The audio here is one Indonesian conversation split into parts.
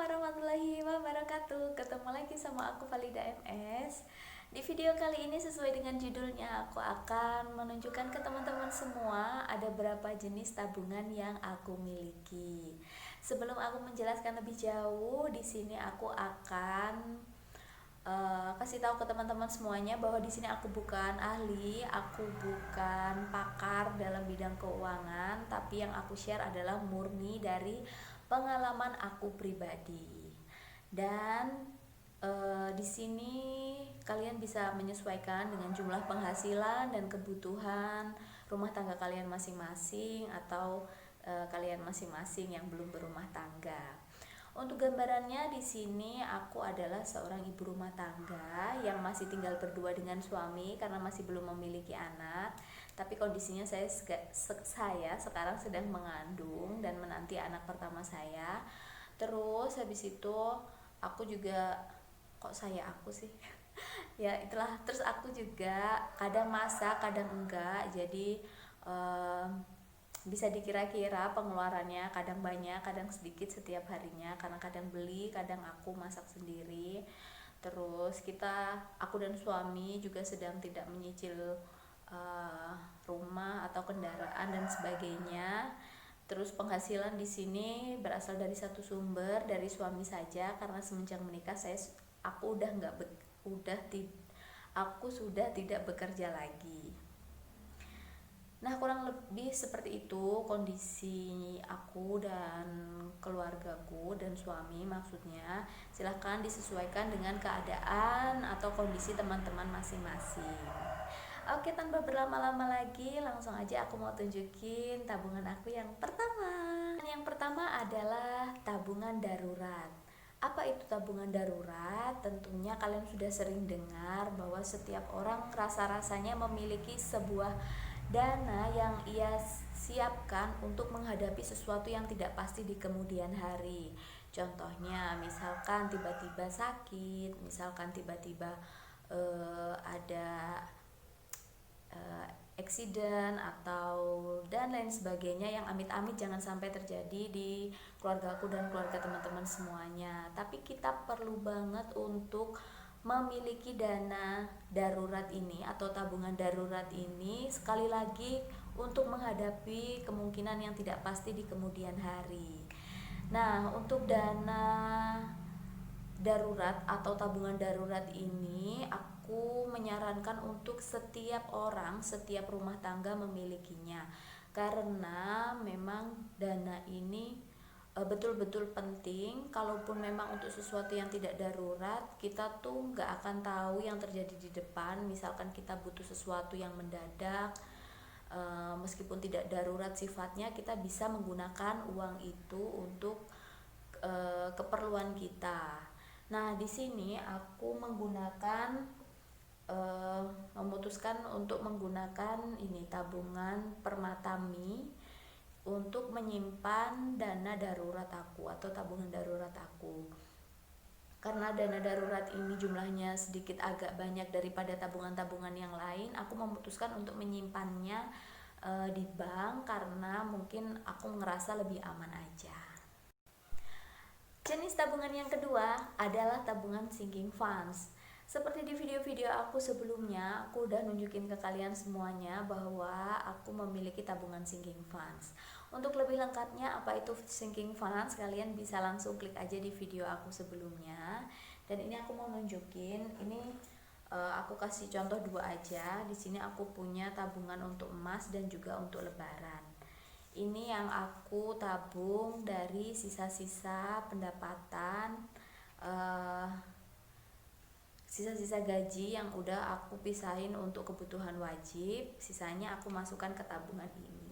warahmatullahi wabarakatuh. Ketemu lagi sama aku Valida MS. Di video kali ini sesuai dengan judulnya, aku akan menunjukkan ke teman-teman semua ada berapa jenis tabungan yang aku miliki. Sebelum aku menjelaskan lebih jauh, di sini aku akan kasih tahu ke teman-teman semuanya bahwa di sini aku bukan ahli, aku bukan pakar dalam bidang keuangan, tapi yang aku share adalah murni dari pengalaman aku pribadi. Dan di sini kalian bisa menyesuaikan dengan jumlah penghasilan dan kebutuhan rumah tangga kalian masing-masing atau kalian masing-masing yang belum berumah tangga. Untuk gambarannya di sini aku adalah seorang ibu rumah tangga yang masih tinggal berdua dengan suami karena masih belum memiliki anak. Tapi kondisinya saya sekarang sedang mengandung dan menanti anak pertama saya. Terus habis itu aku juga aku sih. Ya itulah, terus aku juga kadang masak, kadang enggak. Jadi bisa dikira-kira pengeluarannya kadang banyak, kadang sedikit setiap harinya karena kadang beli, kadang aku masak sendiri. Terus aku dan suami juga sedang tidak menyicil rumah atau kendaraan dan sebagainya. Terus penghasilan di sini berasal dari satu sumber, dari suami saja karena semenjak menikah aku udah nggak aku sudah tidak bekerja lagi. Nah, kurang lebih seperti itu kondisi aku dan keluargaku dan suami maksudnya. Silahkan disesuaikan dengan keadaan atau kondisi teman-teman masing-masing. Oke, tanpa berlama-lama lagi, langsung aja aku mau tunjukin tabungan aku yang pertama. Yang pertama adalah tabungan darurat. Apa itu tabungan darurat? Tentunya kalian sudah sering dengar bahwa setiap orang rasa-rasanya memiliki sebuah dana yang ia siapkan untuk menghadapi sesuatu yang tidak pasti di kemudian hari. Contohnya, misalkan tiba-tiba sakit, misalkan tiba-tiba ada accident atau dan lain sebagainya yang amit-amit jangan sampai terjadi di keluargaku dan keluarga teman-teman semuanya. Tapi kita perlu banget untuk memiliki dana darurat ini atau tabungan darurat ini, sekali lagi untuk menghadapi kemungkinan yang tidak pasti di kemudian hari. Nah, untuk dana darurat atau tabungan darurat ini aku menyarankan untuk setiap orang, setiap rumah tangga memilikinya karena memang dana ini betul-betul penting. Kalaupun memang untuk sesuatu yang tidak darurat, kita tuh nggak akan tahu yang terjadi di depan. Misalkan kita butuh sesuatu yang mendadak, meskipun tidak darurat sifatnya, kita bisa menggunakan uang itu untuk keperluan kita. Nah, di sini aku memutuskan untuk menggunakan ini tabungan Permatami untuk menyimpan dana darurat aku atau tabungan darurat aku. Karena dana darurat ini jumlahnya sedikit agak banyak daripada tabungan-tabungan yang lain, aku memutuskan untuk menyimpannya di bank karena mungkin aku ngerasa lebih aman aja. Jenis tabungan yang kedua adalah tabungan sinking funds. Seperti di video-video aku sebelumnya, aku udah nunjukin ke kalian semuanya bahwa aku memiliki tabungan sinking funds. Untuk lebih lengkapnya apa itu sinking funds, kalian bisa langsung klik aja di video aku sebelumnya. Dan ini aku mau nunjukin, ini aku kasih contoh dua aja. Di sini aku punya tabungan untuk emas dan juga untuk lebaran. Ini yang aku tabung dari sisa-sisa pendapatan, sisa-sisa gaji yang udah aku pisahin untuk kebutuhan wajib, sisanya aku masukkan ke tabungan ini.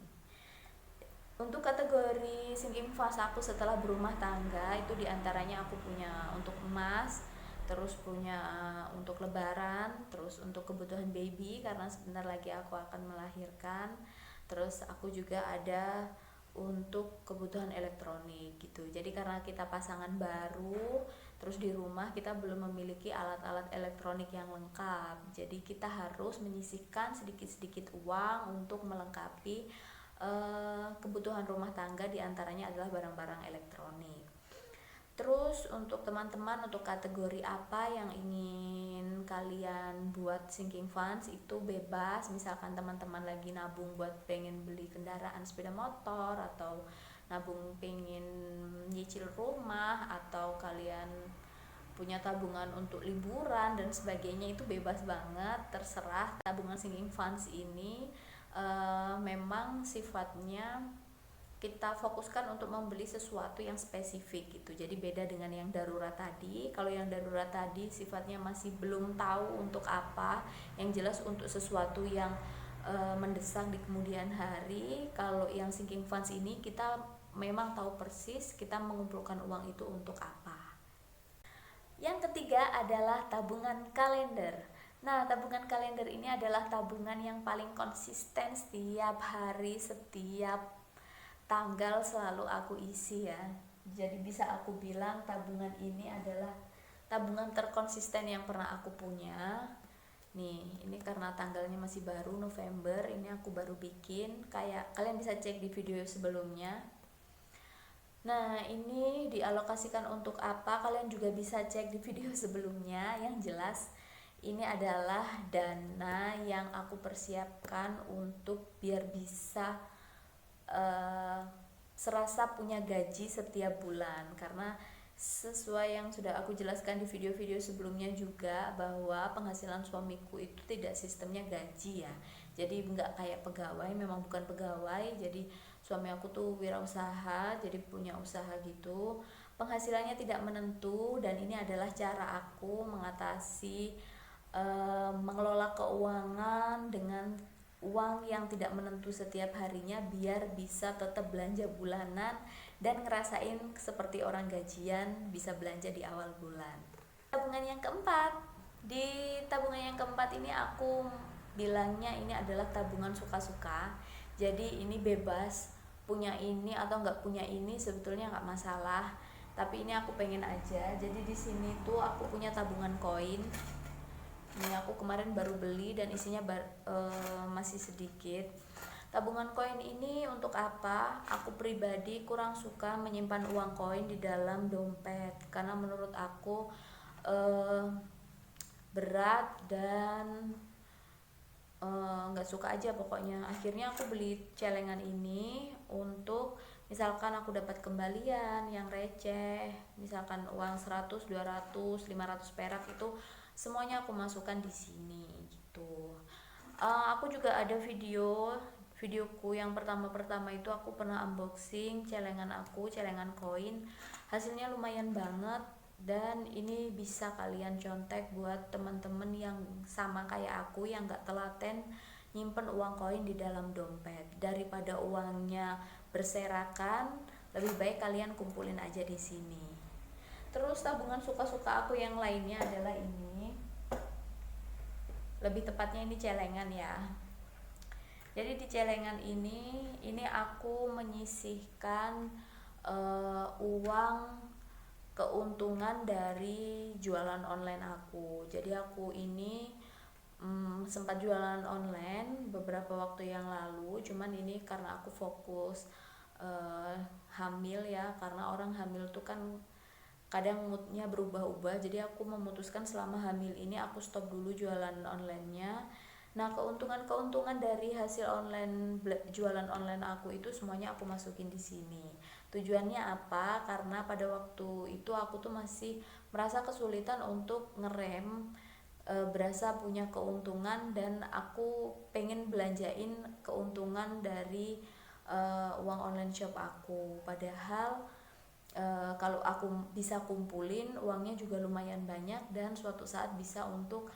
Untuk kategori sinking funds aku setelah berumah tangga itu diantaranya aku punya untuk emas, terus punya untuk lebaran, terus untuk kebutuhan baby karena sebentar lagi aku akan melahirkan, terus aku juga ada untuk kebutuhan elektronik gitu. Jadi karena kita pasangan baru, terus di rumah kita belum memiliki alat-alat elektronik yang lengkap, jadi kita harus menyisihkan sedikit-sedikit uang untuk melengkapi kebutuhan rumah tangga, diantaranya adalah barang-barang elektronik. Terus untuk teman-teman, untuk kategori apa yang ingin kalian buat sinking funds itu bebas. Misalkan teman-teman lagi nabung buat pengen beli kendaraan sepeda motor, atau nabung pengen nyicil rumah, atau kalian punya tabungan untuk liburan dan sebagainya, itu bebas banget, terserah. Tabungan sinking funds ini memang sifatnya kita fokuskan untuk membeli sesuatu yang spesifik gitu. Jadi beda dengan yang darurat tadi. Kalau yang darurat tadi sifatnya masih belum tahu untuk apa, yang jelas untuk sesuatu yang mendesak di kemudian hari. Kalau yang sinking funds ini kita memang tahu persis kita mengumpulkan uang itu untuk apa. Yang ketiga adalah tabungan kalender. Nah, tabungan kalender ini adalah tabungan yang paling konsisten. Setiap hari, setiap tanggal selalu aku isi ya. Jadi bisa aku bilang tabungan ini adalah tabungan terkonsisten yang pernah aku punya. Nih, ini karena tanggalnya masih baru, November, ini aku baru bikin. Kayak kalian bisa cek di video sebelumnya. Nah, ini dialokasikan untuk apa? Kalian juga bisa cek di video sebelumnya. Yang jelas ini adalah dana yang aku persiapkan untuk biar bisa serasa punya gaji setiap bulan. Karena sesuai yang sudah aku jelaskan di video-video sebelumnya juga, bahwa penghasilan suamiku itu tidak sistemnya gaji ya. Jadi nggak kayak pegawai, memang bukan pegawai. Jadi suami aku tuh wirausaha, jadi punya usaha gitu. Penghasilannya tidak menentu, dan ini adalah cara aku mengatasi mengelola keuangan dengan uang yang tidak menentu setiap harinya, biar bisa tetap belanja bulanan dan ngerasain seperti orang gajian bisa belanja di awal bulan. Tabungan yang keempat. Di tabungan yang keempat ini aku bilangnya ini adalah tabungan suka-suka. Jadi ini bebas, punya ini atau nggak punya ini sebetulnya nggak masalah. Tapi ini aku pengen aja. Jadi di sini tuh aku punya tabungan koin. Ini aku kemarin baru beli dan isinya masih sedikit. Tabungan koin ini untuk apa? Aku pribadi kurang suka menyimpan uang koin di dalam dompet, karena menurut aku berat dan nggak suka aja pokoknya. Akhirnya aku beli celengan ini untuk misalkan aku dapat kembalian yang receh, misalkan uang 100, 200, 500 perak, itu semuanya aku masukkan di sini gitu. Aku juga ada videoku yang pertama itu aku pernah unboxing celengan aku, celengan koin. Hasilnya lumayan banget, dan ini bisa kalian contek buat teman-teman yang sama kayak aku, yang gak telaten nyimpen uang koin di dalam dompet. Daripada uangnya berserakan, lebih baik kalian kumpulin aja di sini. Terus tabungan suka-suka aku yang lainnya adalah ini. Lebih tepatnya ini celengan ya. Jadi di celengan ini aku menyisihkan uang keuntungan dari jualan online aku. Jadi aku ini sempat jualan online beberapa waktu yang lalu, cuman ini karena aku fokus hamil ya, karena orang hamil tuh kan kadang moodnya berubah-ubah. Jadi aku memutuskan selama hamil ini aku stop dulu jualan onlinenya. Nah, keuntungan dari hasil jualan online aku itu semuanya aku masukin di sini. Tujuannya apa? Karena pada waktu itu aku tuh masih merasa kesulitan untuk ngerem, berasa punya keuntungan, dan aku pengen belanjain keuntungan dari uang online shop aku. Padahal kalau aku bisa kumpulin uangnya juga lumayan banyak, dan suatu saat bisa untuk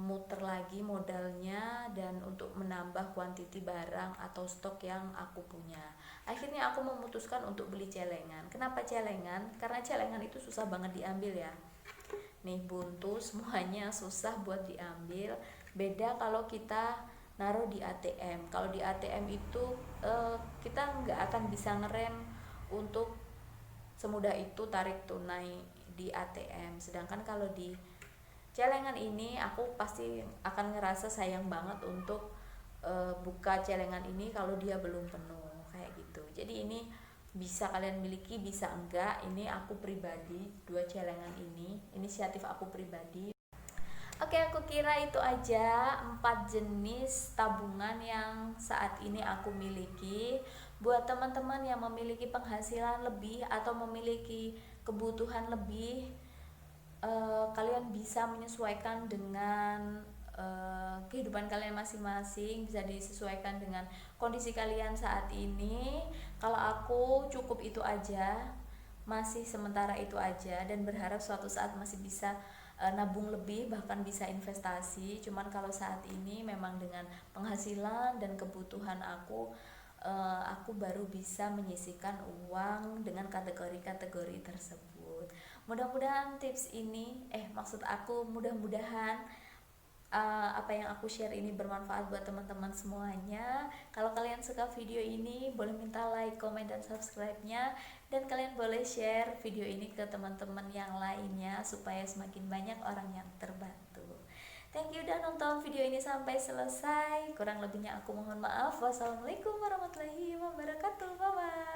muter lagi modalnya dan untuk menambah kuantiti barang atau stok yang aku punya. Akhirnya aku memutuskan untuk beli celengan. Kenapa celengan? Karena celengan itu susah banget diambil ya. Nih buntu semuanya susah buat diambil. Beda kalau kita naruh di ATM. Kalau di ATM itu kita nggak akan bisa ngerem untuk semudah itu tarik tunai di ATM. Sedangkan kalau di celengan ini aku pasti akan ngerasa sayang banget untuk buka celengan ini kalau dia belum penuh kayak gitu. Jadi ini bisa kalian miliki, bisa enggak. Ini aku pribadi, dua celengan ini inisiatif aku pribadi. Oke, aku kira itu aja 4 jenis tabungan yang saat ini aku miliki. Buat teman-teman yang memiliki penghasilan lebih atau memiliki kebutuhan lebih, kalian bisa menyesuaikan dengan kehidupan kalian masing-masing, bisa disesuaikan dengan kondisi kalian saat ini. Kalau aku cukup itu aja, masih sementara itu aja, dan berharap suatu saat masih bisa nabung lebih, bahkan bisa investasi. Cuman kalau saat ini memang dengan penghasilan dan kebutuhan aku baru bisa menyisihkan uang dengan kategori-kategori tersebut. Mudah-mudahan tips ini, maksud aku mudah-mudahan apa yang aku share ini bermanfaat buat teman-teman semuanya. Kalau kalian suka video ini, boleh minta like, comment, dan subscribe-nya. Dan kalian boleh share video ini ke teman-teman yang lainnya supaya semakin banyak orang yang terbantu. Thank you udah nonton video ini sampai selesai. Kurang lebihnya aku mohon maaf. Wassalamualaikum warahmatullahi wabarakatuh. Bye bye.